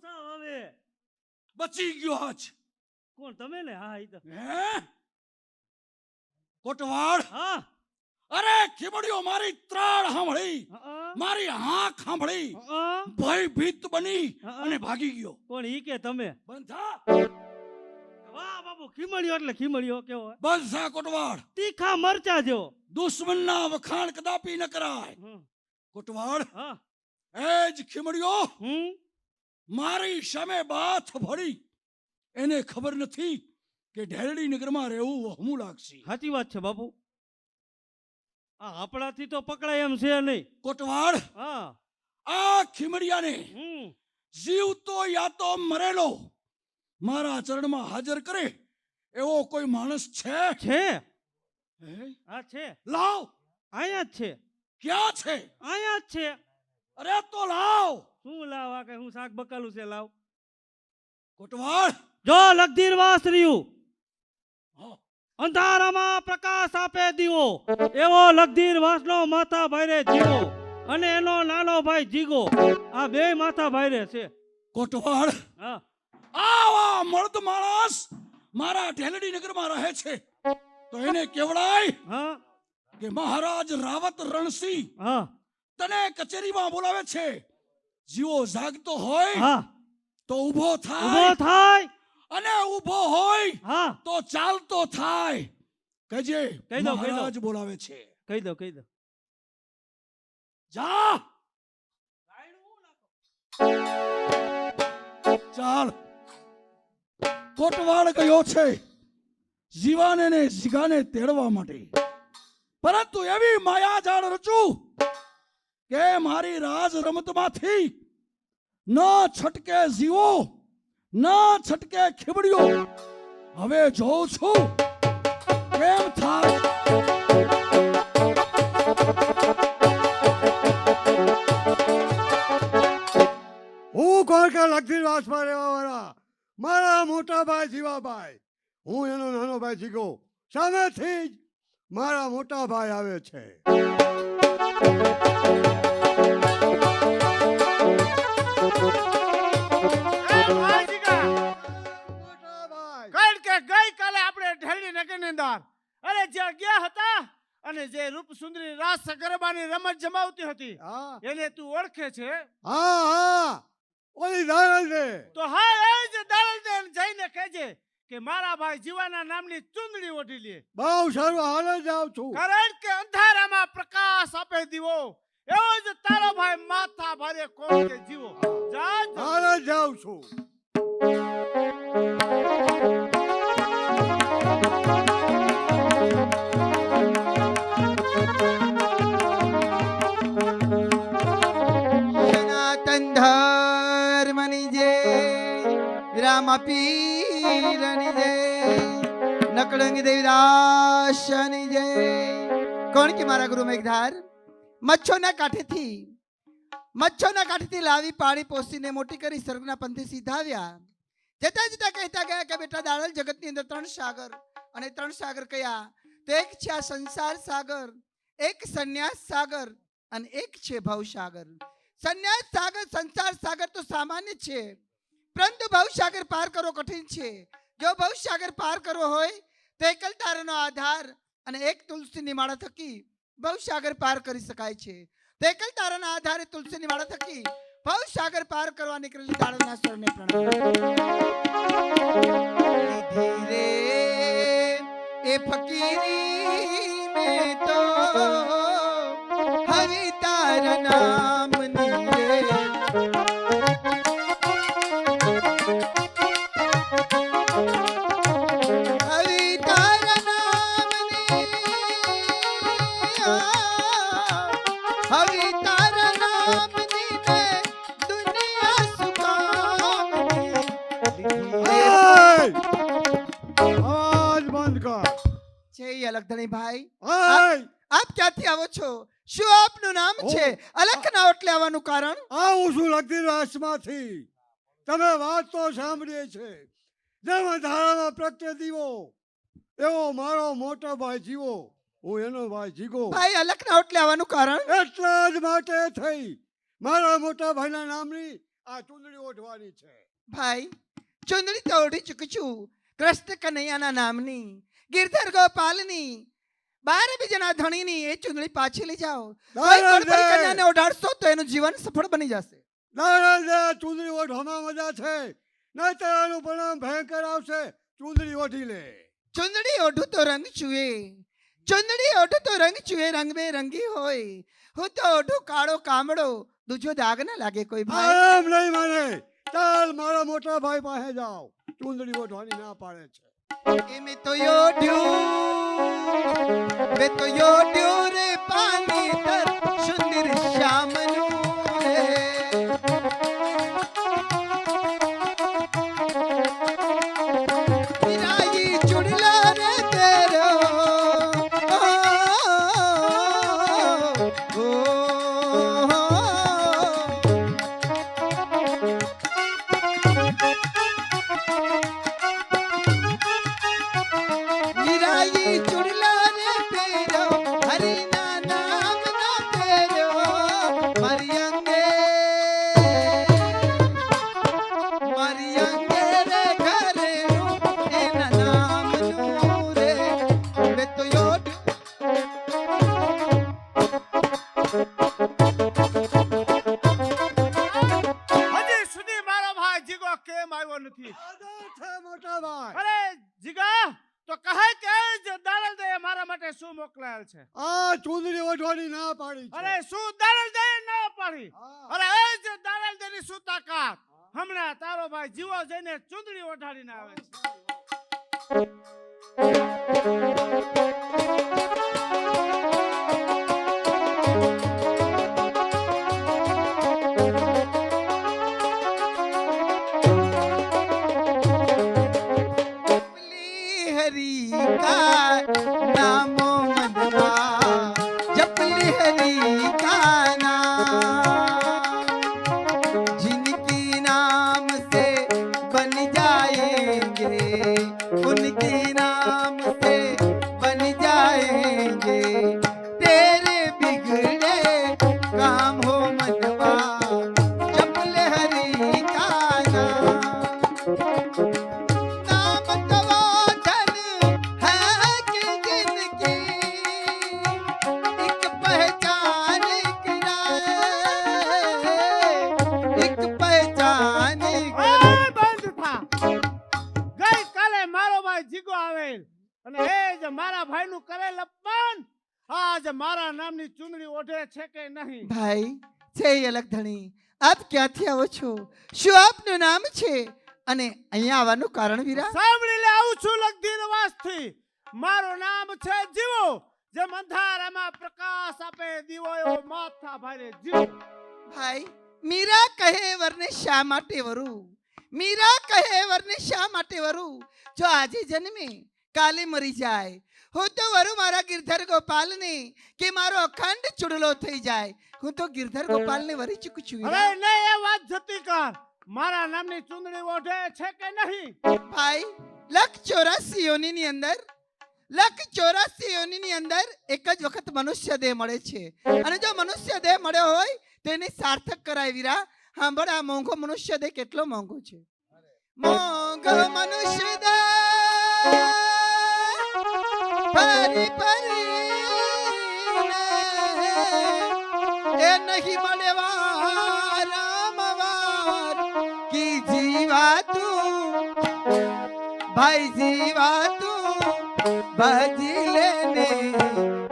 [SPEAKER 5] સાવ હવે
[SPEAKER 6] બચી ગયો આજ.
[SPEAKER 5] કોણ તમે ને? હા ઈ તો
[SPEAKER 6] હે કોટવાડ,
[SPEAKER 5] હા
[SPEAKER 6] અરે ખીમડીઓ મારી ત્રાળ સાંભળી,
[SPEAKER 5] હા,
[SPEAKER 6] મારી હાંક સાંભળી,
[SPEAKER 5] હા.
[SPEAKER 6] ભયભીત બની
[SPEAKER 5] હા.
[SPEAKER 6] અને ભાગી ગયો.
[SPEAKER 5] કોણ ઈ કે તમે?
[SPEAKER 6] બંધ થા,
[SPEAKER 5] વાહ બાપુ, ખીમળિયો એટલે ખીમળિયો કેવો હોય?
[SPEAKER 6] બંધ થા કોટવાડ.
[SPEAKER 5] તીખા મરચા જેવો.
[SPEAKER 6] દુશ્મનના વખાણ કદાપી ન કરાય.
[SPEAKER 5] હમ,
[SPEAKER 6] કોટવાડ,
[SPEAKER 5] હા
[SPEAKER 6] એ જ ખીમડીઓ
[SPEAKER 5] હમ
[SPEAKER 6] મારી સામે બાથ ભળી. એને ખબર નથી કે ઢેરડી નગરમાં રહેવું વહમું લાગશે.
[SPEAKER 5] સાચી વાત છે બાપુ. આ આપણાથી તો પકડાય એમ છે નહીં.
[SPEAKER 6] કોટવાડ,
[SPEAKER 5] હા
[SPEAKER 6] આ ખીમડિયાને
[SPEAKER 5] હમ
[SPEAKER 6] જીવતો યા તો મરેલો મારા ચરણમાં હાજર કરે એવો કોઈ માણસ છે?
[SPEAKER 5] છે.
[SPEAKER 6] હે?
[SPEAKER 5] હા છે.
[SPEAKER 6] લાવ.
[SPEAKER 5] અહીંયા જ છે.
[SPEAKER 6] ક્યાં છે?
[SPEAKER 5] અહીંયા જ છે.
[SPEAKER 6] અરે તો લાવ.
[SPEAKER 5] શું લાવ? આ કઈ હું શાક બકાલું છે? લાવ.
[SPEAKER 6] કોટવાડ,
[SPEAKER 5] જો લગધીર વાસ રહ્યું,
[SPEAKER 6] હા,
[SPEAKER 5] અંધારામાં પ્રકાશ આપે દીવો, એવો લગધીર વાસનો માથા ભાઈરે જીવો અને એનો નાનો ભાઈ જીગો, આ બે માથા ભાઈરે છે.
[SPEAKER 6] કોટવાડ,
[SPEAKER 5] હા
[SPEAKER 6] આવા મળદ માણસ મારા ઢેલડી નગરમાં રહે છે તો એને કેવડાય
[SPEAKER 5] હા
[SPEAKER 6] કે મહારાજ રાવત રણસિંહ
[SPEAKER 5] હા
[SPEAKER 6] તને કચેરીમાં બોલાવે છે. જીવો જાગતો હોય
[SPEAKER 5] હા
[SPEAKER 6] તો ઊભો
[SPEAKER 5] ઊભો
[SPEAKER 6] થાય,
[SPEAKER 5] થાય.
[SPEAKER 6] અને ઊભો હોય
[SPEAKER 5] હા
[SPEAKER 6] તો ચાલતો થાય. કહેજે
[SPEAKER 5] કહી દો, કહી દો.
[SPEAKER 6] મહારાજ બોલાવે છે.
[SPEAKER 5] કહી દો, કહી દો.
[SPEAKER 6] જા. ચાલ. કોટવાડ ગયો છે જીવાને ને જીગાને તેડવા માટે, પરંતુ એવી માયાજાળ રચું કે મારી રાજ રમતમાંથી ન છટકે જીવો, ન છટકે ખીબડીઓ. હવે જોઉં છું કેમ થાય.
[SPEAKER 4] હું કોરકા લગતી વાસમાં રહેવા વાળા મારા મોટા ભાઈ જીવાભાઈ, હું એનો નાનો ભાઈ જીગો, સામેથી જ મારા મોટા ભાઈ આવે છે. મોટા ભાઈ,
[SPEAKER 2] કારણ કે ગઈકાલે આપણે ઢેલડી નગરની અંદર અરે જ્યાં ગયા હતા અને જે રૂપ સુંદરી રાસ ગરબાની રમત જમાવતી હતી
[SPEAKER 4] હા
[SPEAKER 2] એને તું ઓળખે છે?
[SPEAKER 4] હા હા, ઓલી દારલ છે.
[SPEAKER 2] તો હા એ જ દાલદેન જઈને કહેજે કે મારા ભાઈ જીવાના નામની ચૂંદડી ઓઢી લે.
[SPEAKER 4] બહુ સારું, હાલ જ આવું છું.
[SPEAKER 2] કારણ કે અંધારામાં પ્રકાશ આપે દીવો, એવો જ તારો ભાઈ માથા ભારે કોણ કે જીવો. જા જા.
[SPEAKER 4] હાલ જ આવું છું.
[SPEAKER 3] સનાતન ધર્મની જય, રામપીરની જય, નકળંગ દેવદાસની જય. કોણ કે મારા ગુરુ મેઘધાર મચ્છોના કાંઠેથી લાવી પાળી પોસીને મોટી કરી સ્વર્ગના પંથે સીધાવ્યા. જતા જતા કહેતા ગયા કે બેટા દાડલ જગતની અંદર 3 સાગર, અને 3 સાગર કયા? તો એક છે આ સંસાર સાગર, એક સંન્યાસ સાગર અને એક છે ભવસાગર. સંન્યાસ સાગર સંસાર સાગર તો સામાન્ય છે, પરંતુ ભવસાગર પાર કરવો કઠિન છે. જો ભવસાગર પાર કરવો હોય તો એકલ તારાનો આધાર અને એક તુલસીની માળા થકી ભવસાગર પાર કરી શકાય છે. તો એકલ તારાના આધારે તુલસીની માળા થકી ભવસાગર પાર કરવા નીકળેલી દાડલના સ્વરને પ્રણામ. ધીરે એ ફકીરી મેં તો હવે તારા નામની રે. હવે તારા નામની, હવે તારા નામની ને દુનિયા સુકામની.
[SPEAKER 4] અવાજ બંધ કર.
[SPEAKER 3] છે ઈ અલગધણી ભાઈ,
[SPEAKER 4] અય!
[SPEAKER 3] આપ ક્યાંથી આવો છો? શું આપનું નામ છે? અલખના ઓટલે આવવાનું કારણ?
[SPEAKER 4] આવું છું લગતી રાસમાંથી. તમે વાત તો સાંભળીએ છે. જેમ ધારામાં પ્રગટે દીવો એવો મારો મોટો ભાઈ જીવો, હું એનો ભાઈ જીગો.
[SPEAKER 3] ભાઈ અલખના ઓટલે આવવાનું કારણ?
[SPEAKER 4] એટલા જ માટે થઈ મારા મોટા ભાઈના નામની આ ચૂંદડી ઓઢવાની છે.
[SPEAKER 3] ભાઈ ચુંદડી તો ઓઢી ચૂકી છું, કૃષ્ણ કનૈયાના નામની, ગિરધર ગોપાલની, 12 બીજાના ધણીની એ ચુંદડી પાછી લઈ જાઓ. કોઈ ગણપતિ કન્યાને ઓઢાડશો તો એનું જીવન સફળ બની જશે.
[SPEAKER 4] નારાયણ ચૂંદડી ઓઢવામાં મજા છે, નહીં તો એનું પરિણામ ભયંકર આવશે. ચૂંદડી ઓઢી લે.
[SPEAKER 3] ચુંદડી ઓઢું તો રંગ ચુએ, ચુંદડી ઓઢું તો રંગ ચુએ, રંગબેરંગી હોય. હું તો ઓઢું કાળો કામડો, દૂજો દાગ ના લાગે કોઈ ભાઈ.
[SPEAKER 4] એમ નહીં માને. ચાલ મારા મોટા ભાઈ પાસે જાઓ. ચૂંદડી ઓઢવાની ના પાડે છે.
[SPEAKER 3] મેં તો યોડ્યું, મેં તો યોડ્યું રે પાણી તર સુંદર શ્યામનું રે. મીરાઈ ચુડલા રે તેરો मीराई चुड़ला रे पेरो, हरि ना नाम ना पेरो, मरियंगे मरियंगे रे घरे नु एना नाम नु रे. मैं तो योड
[SPEAKER 2] હજી સુધી મારો ભાઈ જીગો કેમ આવ્યો નથી?
[SPEAKER 4] આદર છે મોટા ભાઈ.
[SPEAKER 2] અરે જીગા, તો કહે કે જ દાડલદે મારા માટે શું મોકલાયેલ છે?
[SPEAKER 4] આ ચૂંદડી ઓઢવાની ના પાડી છે.
[SPEAKER 2] અરે શું દાડલદે ના પાડી?
[SPEAKER 4] હા.
[SPEAKER 2] અરે એ જ દાડલદેની શું તાકાત? હમણાં તારો ભાઈ જીવો જઈને ચૂંદડી ઓઢાડીને આવે છે.
[SPEAKER 3] जपली हरि का नामो मनवा, जपली हरि का नाम, जिनकी नाम से बन जाएंगे, उनकी नाम से बन जाएंगे, तेरे बिगड़े काम हो मनवा, जपले हरि का नाम. नाम तो वो धन है कि जिनकी एक पहचान कराए, एक पहचान कराए.
[SPEAKER 2] ઓય બંધ થા. ગઈકાલે મારો ભાઈ જીગો આવેલ અને એ જ મારા ભાઈનું કરેલ અપમાન આજ મારા નામની ચૂંદડી ઓઢે છે કે નહીં?
[SPEAKER 3] ભાઈ છે અલગ ધણી, આપ ક્યાંથી આવો છો? શું આપનું નામ છે અને અહીંયા આવવાનું કારણ વીરા?
[SPEAKER 2] સાંભળી લે, આવું છું લગધી નિવાસથી. મારું નામ છે જીવો, જેમ અંધારામાં પ્રકાશ આપે દીવો એવો માથા ભારે જીવો.
[SPEAKER 3] ભાઈ મીરા કહે વરને શા માટે વરું? મીરા કહે વરને શા માટે વરું? જો આજે જન્મે કાલે મરી જાય. હું તો વરું મારા ગિરધર ગોપાલને કે મારો અખંડ ચુડલો થઈ જાય. હું તો ગિરધર ગોપાલને વરી ચૂકી છું
[SPEAKER 2] અરે
[SPEAKER 3] વીરા.
[SPEAKER 2] નહીં, એ વાત જતી કર. મારા નામની ચૂંદડી ઓઢે છે કે નહીં?
[SPEAKER 3] ભાઈ લખ 84 યોનિની અંદર, લખ 84 યોનિની અંદર એક જ વખત મનુષ્ય દેહ મળે છે. અને જો મનુષ્ય દેહ મળ્યો હોય તો એને સાર્થક કરાય વીરા. સાંભળ, આ મોંઘો મનુષ્ય દેહ કેટલો મોંઘો છે. મોંઘો મનુષ્ય દેહ ફરી ફરીને એ નહીં મળે વારંવાર કી જીવા તું, ભાઈ જીવા તું ભજી લેને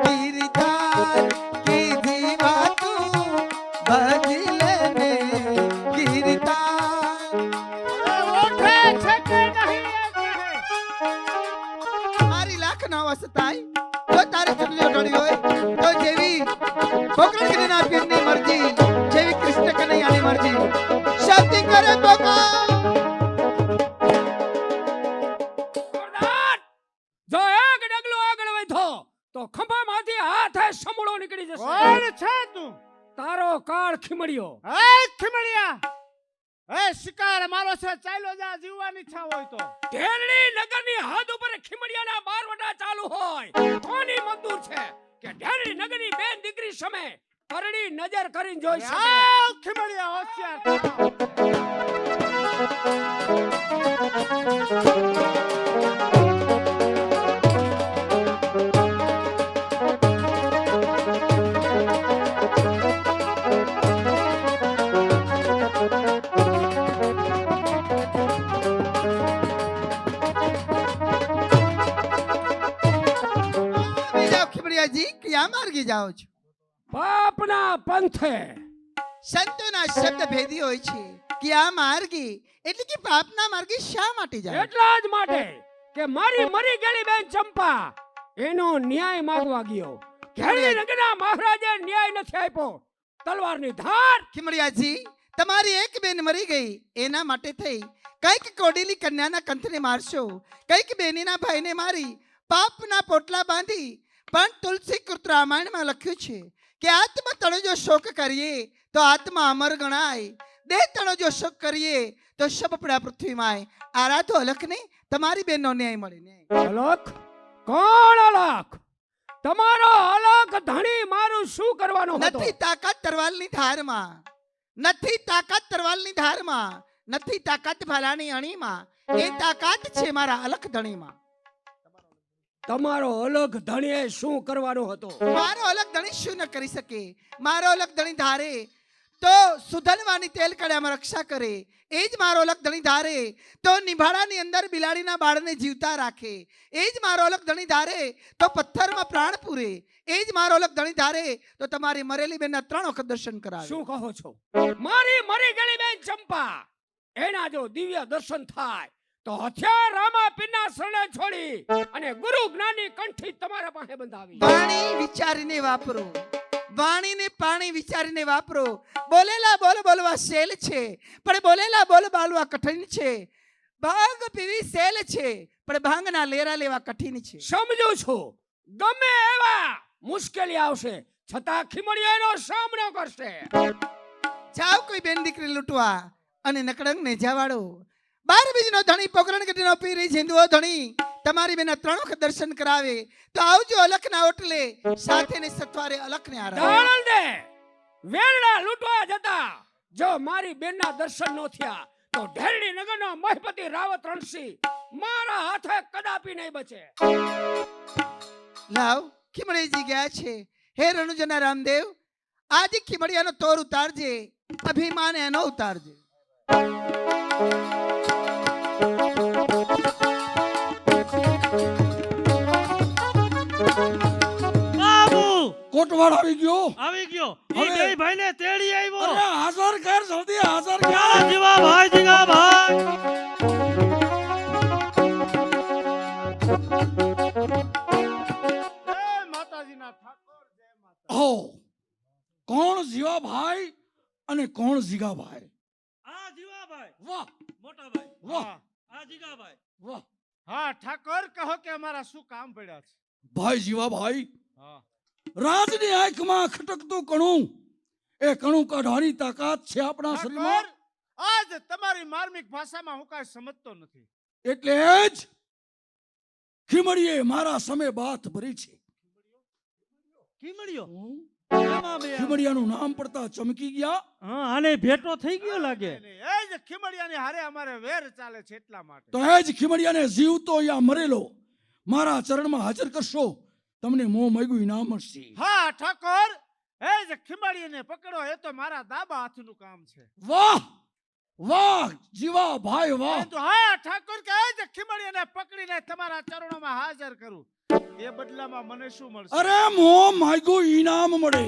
[SPEAKER 3] ગિરધાર કી જીવા તું ભજી લેને ગિરધાર.
[SPEAKER 2] ઓઢે છે કે નહીં એ કહે.
[SPEAKER 3] મારી લાખ ના વસતાય જો તારે ચૂંટણી ઓઢાડી હોય તો જેવી પોકરણગીરીના પીરની મરજી, જેવી કૃષ્ણ કનૈયાની મરજી, શાંતિ કરે પોકાર.
[SPEAKER 7] જોરદાર! જો એક ડગલું આગળ વધ્યો તો ખંભામાંથી હાથે નીકળી જશે
[SPEAKER 2] કોણ છે તું?
[SPEAKER 7] તારો કાળ ખીમડિયો
[SPEAKER 2] હે ખીમડિયા, હે શિકાર મારો છે, ચાલ્યો જા જીવવાની ઈચ્છા હોય તો.
[SPEAKER 7] ઢેરડી નગરની હદ ઉપર ખીમડિયાના બારવટા ચાલુ હોય કોની મંજૂર છે કે ઢેરડી નગરની બેન દીકરી સામે કરડી નજર કરીને જોઈ શકે?
[SPEAKER 2] આવ ખીમડિયા, હોશિયાર થાવ.
[SPEAKER 3] જાઓ ખીમડિયાજી, ક્યાં માર્ગે જાઓ છો?
[SPEAKER 7] પાપના પંથે.
[SPEAKER 3] સંતોના શબ્દ ભેદી હોય છે. ક્યાં માર્ગે એટલે કે પાપના માર્ગે શા માટે જાય?
[SPEAKER 7] એટલા જ માટે કે મારી મરી ગયેલી બેન ચંપા એનો ન્યાય માંગવા ગયો. ઘેરડી નગરના મહારાજે ન્યાય નથી આપ્યો. તલવારની ધાર.
[SPEAKER 3] ખીમડિયાજી, તમારી એક બેન મરી ગઈ, એના માટે થઈ કઈક કોડેલી કન્યાના કંઠને મારશો, કઈક બેનીના ભાઈને મારી પાપના પોટલા બાંધી. પણ તુલસી કૃત રામાયણમાં લખ્યું છે કે આત્મા તણો જો શોક કરીએ તો આત્મા અમર ગણાય, દેહ તણો જો શોક કરીએ તો શબ પડા પૃથ્વીમાં. આરાધો અલખને તમારી બેનનો ન્યાય મળે. ન્યાય
[SPEAKER 7] અલખ? કોણ અલખ? તમારો અલખ ધણી મારું શું કરવાનો હતો?
[SPEAKER 3] નથી તાકાત તરવાલની ધારમાં, નથી તાકાત તરવાલની ધારમાં, નથી તાકાત ભાલાની અણીમાં. એ તાકાત છે મારા અલખ ધણીમાં.
[SPEAKER 7] તમારો અલખ ધણીએ શું કરવાનો હતો?
[SPEAKER 3] મારો અલગ ધણી શું ન કરી શકે? મારો અલગ ધણી ધારે તો સુધનવાની તેલ કડામાં રક્ષા કરે. એ જ મારો અલગ ધણી ધારે તો નિભાડાની અંદર બિલાડીના બાળને જીવતા રાખે. એ જ મારો અલગ ધણી ધારે તો પથ્થરમાં પ્રાણ પૂરે. એ જ મારો અલગ ધણી ધારે તો તમારી મરેલી બેનના 3 વખત દર્શન કરાવે.
[SPEAKER 7] શું કહો છો? મારી મરી ગયેલી બેન ચંપા એના જો દિવ્ય દર્શન થાય તો હથિયાર રામા પીરના શરણે છોડી અને ગુરુ જ્ઞાની કંઠી તમારા પાસે બંધાવી.
[SPEAKER 3] વાણી વિચારીને વાપરો, વાણીને પાણી વિચારીને વાપરો. બોલેલા બોલ બોલવા શેલ છે, પણ બોલેલા બોલ બાલવા કઠિન છે. ભાંગ પીવી સેલ છે, પણ ભાંગના લેરા લેવા કઠિન છે.
[SPEAKER 7] સમજો છો ગમે એવા મુશ્કેલી આવશે છતાં ખીમડિયો એનો સામનો કરશે.
[SPEAKER 3] જાઓ કોઈ બેન દીકરી લૂંટવા અને નકડંગને જવાડો. 12 બીજનો ધણી પોકરણ ગઢીનો પીરી ઝીંદવો ધણી તમારી બેના 3 વખત દર્શન કરાવે તો આવજો અલખના ઓટલે, સાથે ને સત્વારે અલખને આરાધે.
[SPEAKER 7] દાણ દે વેરડા લૂંટવા જતા જો મારી બેનના દર્શન નો થયા તો ઢેરડી નગરનો મહિપતિ રાવત રણસિંહ મારા હાથે કદાપી નહીં બચે.
[SPEAKER 3] લાવ ખીમડીજી ગયા છે. હે રણુજના રામદેવ, આજે ખીમડિયાનો તોર ઉતારજે, અભિમાન એનો ઉતારજે.
[SPEAKER 5] બાબુ
[SPEAKER 6] કોટવાડ આવી ગયો.
[SPEAKER 5] આવી ગયો.
[SPEAKER 6] હવે-
[SPEAKER 5] ઈ બે ભાઈને તેડી આવ્યો.
[SPEAKER 6] અરે હાજર કર, જલ્દી હાજર કર.
[SPEAKER 5] ક્યાં જીવા ભાઈ, જીગા ભાઈ?
[SPEAKER 2] જય માતાજીના ઠાકોર, જય માતા.
[SPEAKER 6] હો, કોણ જીવાભાઈ અને કોણ જીગાભાઈ?
[SPEAKER 5] આ જીવા ભાઈ,
[SPEAKER 6] વાહ
[SPEAKER 5] મોટા ભાઈ.
[SPEAKER 6] વાહ
[SPEAKER 5] આ જીગા ભાઈ.
[SPEAKER 6] વાહ.
[SPEAKER 2] હા ઠાકોર, કહો કે અમારા શું કામ પડ્યા છે?
[SPEAKER 6] ભાઈ જીવાભાઈ,
[SPEAKER 2] હા,
[SPEAKER 6] રાજની આંખમાં ખટકતું કણું, એ કણું કાઢવાની તાકાત છે આપણા
[SPEAKER 2] ઠાકોર,
[SPEAKER 6] શરીરમાં.
[SPEAKER 2] આજ તમારી માર્મિક ભાષામાં હું કાંઈ સમજતો નથી.
[SPEAKER 6] એટલે જ ખીમડીએ મારા સામે બાથ ભરી છે.
[SPEAKER 5] ખીમડિયો.
[SPEAKER 6] હમ?
[SPEAKER 5] એમાં બે.
[SPEAKER 6] ખીમડિયાનું નામ પડતા ચમકી ગયા.
[SPEAKER 5] હા, આને ભેટો થઈ ગયો લાગે.
[SPEAKER 2] એ જ ખીમડિયાની હારે અમારે વેર ચાલે છે એટલા માટે.
[SPEAKER 6] તો એ જ ખીમડિયાને જીવતો યા મરેલો મારા ચરણમાં હાજર કરશો, તમને મોં માગ્યું ઇનામ મળશે.
[SPEAKER 2] હા ઠાકોર, એ જ ખીમડીયાને પકડો, એ તો મારા દાબા હાથનું કામ છે.
[SPEAKER 6] વાહ વાહ જીવા ભાઈ વાહ.
[SPEAKER 2] પરંતુ હા ઠાકોર, કે એ જ ખીમડીયાને પકડીને તમારા ચરણોમાં હાજર કરું, એ બદલામાં મને શું મળશે?
[SPEAKER 6] અરે મોં માગ્યું ઇનામ મળે.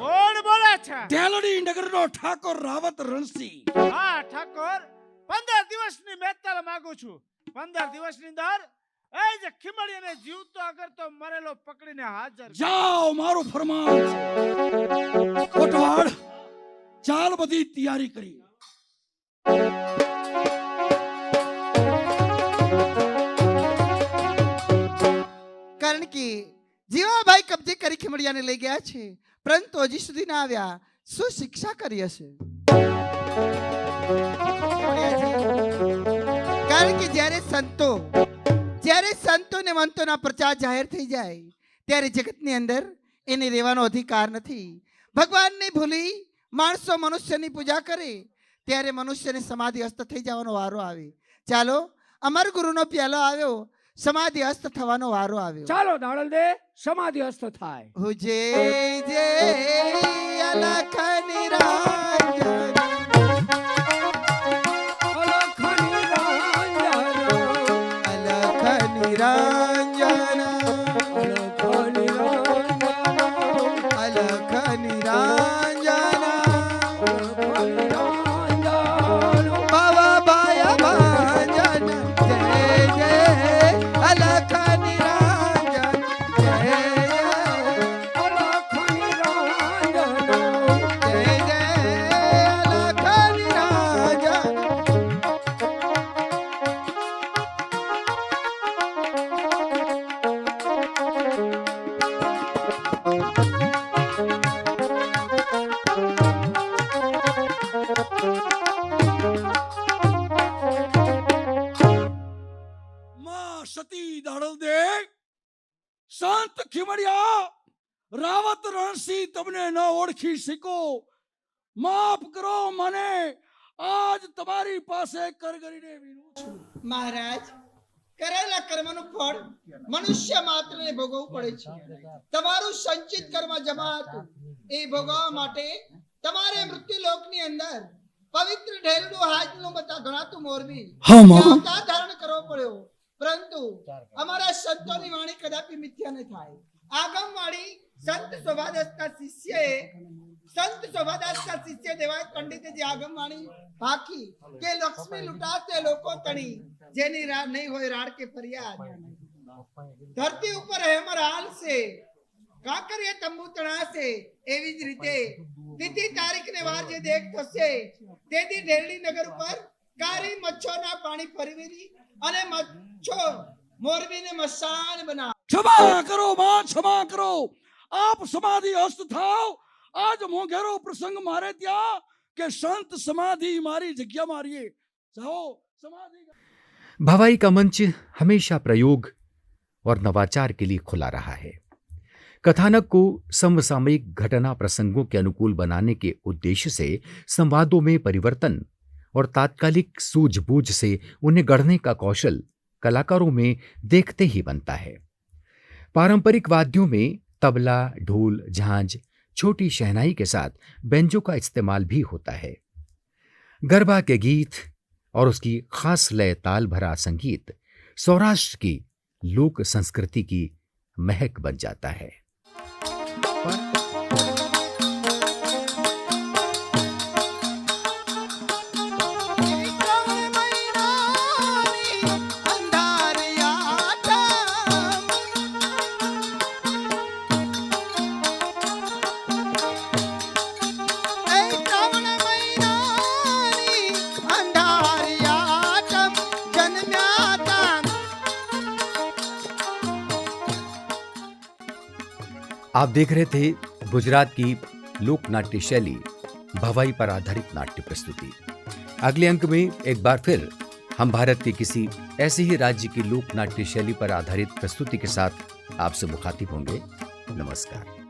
[SPEAKER 2] કોણ બોલે છે?
[SPEAKER 6] તેલડી નગરનો ઠાકોર રાવત રણસિંહ.
[SPEAKER 2] હા ઠાકોર, 15 દિવસની મેતલ માંગુ છું. 15 દિવસની અંદર એ જ ખીમડીયાને જીવતો અગર તો મરેલો પકડીને હાજર કરો.
[SPEAKER 6] જાઓ, મારું ફરમાન છે. કોટવાડ, ચાલ બધી તૈયારી કરી.
[SPEAKER 3] કારણ કે જીવાભાઈ કબજે કરી ખીમડિયાને લઈ ગયા છે, પરંતુ હજી સુધી ના આવ્યા. શું શિક્ષા કરી હશે? કારણ કે જ્યારે સંતો ને મંતોના પ્રચાર જાહેર થઈ જાય ત્યારે જગતની અંદર એને રહેવાનો અધિકાર નથી. ભગવાનને ભૂલી માણસો મનુષ્યની પૂજા કરે ત્યારે મનુષ્યને સમાધિ હસ્ત થઈ જવાનો વારો આવે. ચાલો, અમર ગુરુનો પ્યાલો આવ્યો, સમાધિ હસ્ત થવાનો વારો આવ્યો.
[SPEAKER 7] ચાલો દાડલ દે સમાધિ હસ્ત થાય.
[SPEAKER 3] હો જે જે અલખ નિરંજન,
[SPEAKER 7] અલખ નિરંજન,
[SPEAKER 3] અલખ નિરંજન,
[SPEAKER 7] અલખ નિરંજન,
[SPEAKER 3] અલખ નિરંજન, ભવ ભય ભંજન, જય જય અલખ નિરંજન, જય જય,
[SPEAKER 7] અલખ નિરંજન.
[SPEAKER 3] જય જય અલખ નિરંજન.
[SPEAKER 6] માં સતી દાડલ દે સંત ખીમડિયા રાવત રણસી તમને ન ઓળખી શીખો. માફ કરો મને, આજ તમારી પાસે કરગરીને વિનું છું.
[SPEAKER 3] મહારાજ, કરેલા કર્મનું ફળ મનુષ્ય માત્રને ભોગવવું પડે છે. તમારું સંચિત કર્મ જમા હતું એ ભોગવવા માટે તમારે મૃત્યુલોકની અંદર પવિત્ર ઢેરનું હાજનું ગણાતું મોરબી
[SPEAKER 6] હા માં.
[SPEAKER 3] અવતાર ધારણ કરવો પડ્યો. પરંતુ અમારા સંતોની વાણી કદાપી મિથ્યા ન થાય. આગમવાણી સંત શોભાદાસના શિષ્ય દેવાય પંડિતે જે આગમવાણી ભાખી કે લક્ષ્મી લૂંટાશે લોકો તણી, જેની નહીં હોય રાડ કે ફરિયાદ. ધરતી ઉપર હેમર હાલશે, કાંકરિયા તંબુ તણાશે. એવી જ રીતે તિથિ તારીખ ને વાર જે દેખ થશે તેથી ઢેરડી નગર ઉપર કારી મચ્છોના પાણી ફરવી અને મચ્છો મોરબીને મસાણ બનાવ.
[SPEAKER 6] ક્ષમા કરો માં, ક્ષમા કરો. આપ સમાધિ હસ્ત થાવ. આજ મોંઘેરો પ્રસંગ મારે ત્યાં કે સંત समाधि मारी जगह मारिए जाओ समाधि।
[SPEAKER 1] भवाई का मंच हमेशा प्रयोग और नवाचार के लिए खुला रहा है। कथानक को समसामयिक घटना प्रसंगों के अनुकूल बनाने के उद्देश्य से संवादों में परिवर्तन और तात्कालिक सूझबूझ से उन्हें गढ़ने का कौशल कलाकारों में देखते ही बनता है। पारंपरिक वाद्यों में तबला, ढोल, झांझ, छोटी शहनाई के साथ बेंजो का इस्तेमाल भी होता है। गरबा के गीत और उसकी खास लय ताल भरा संगीत सौराष्ट्र की लोक संस्कृति की महक बन जाता है। आप देख रहे थे गुजरात की लोक नाट्य शैली भवाई पर आधारित नाट्य प्रस्तुति। अगले अंक में एक बार फिर हम भारत के किसी ऐसे ही राज्य की लोक नाट्य शैली पर आधारित प्रस्तुति के साथ आपसे मुखातिब होंगे। नमस्कार।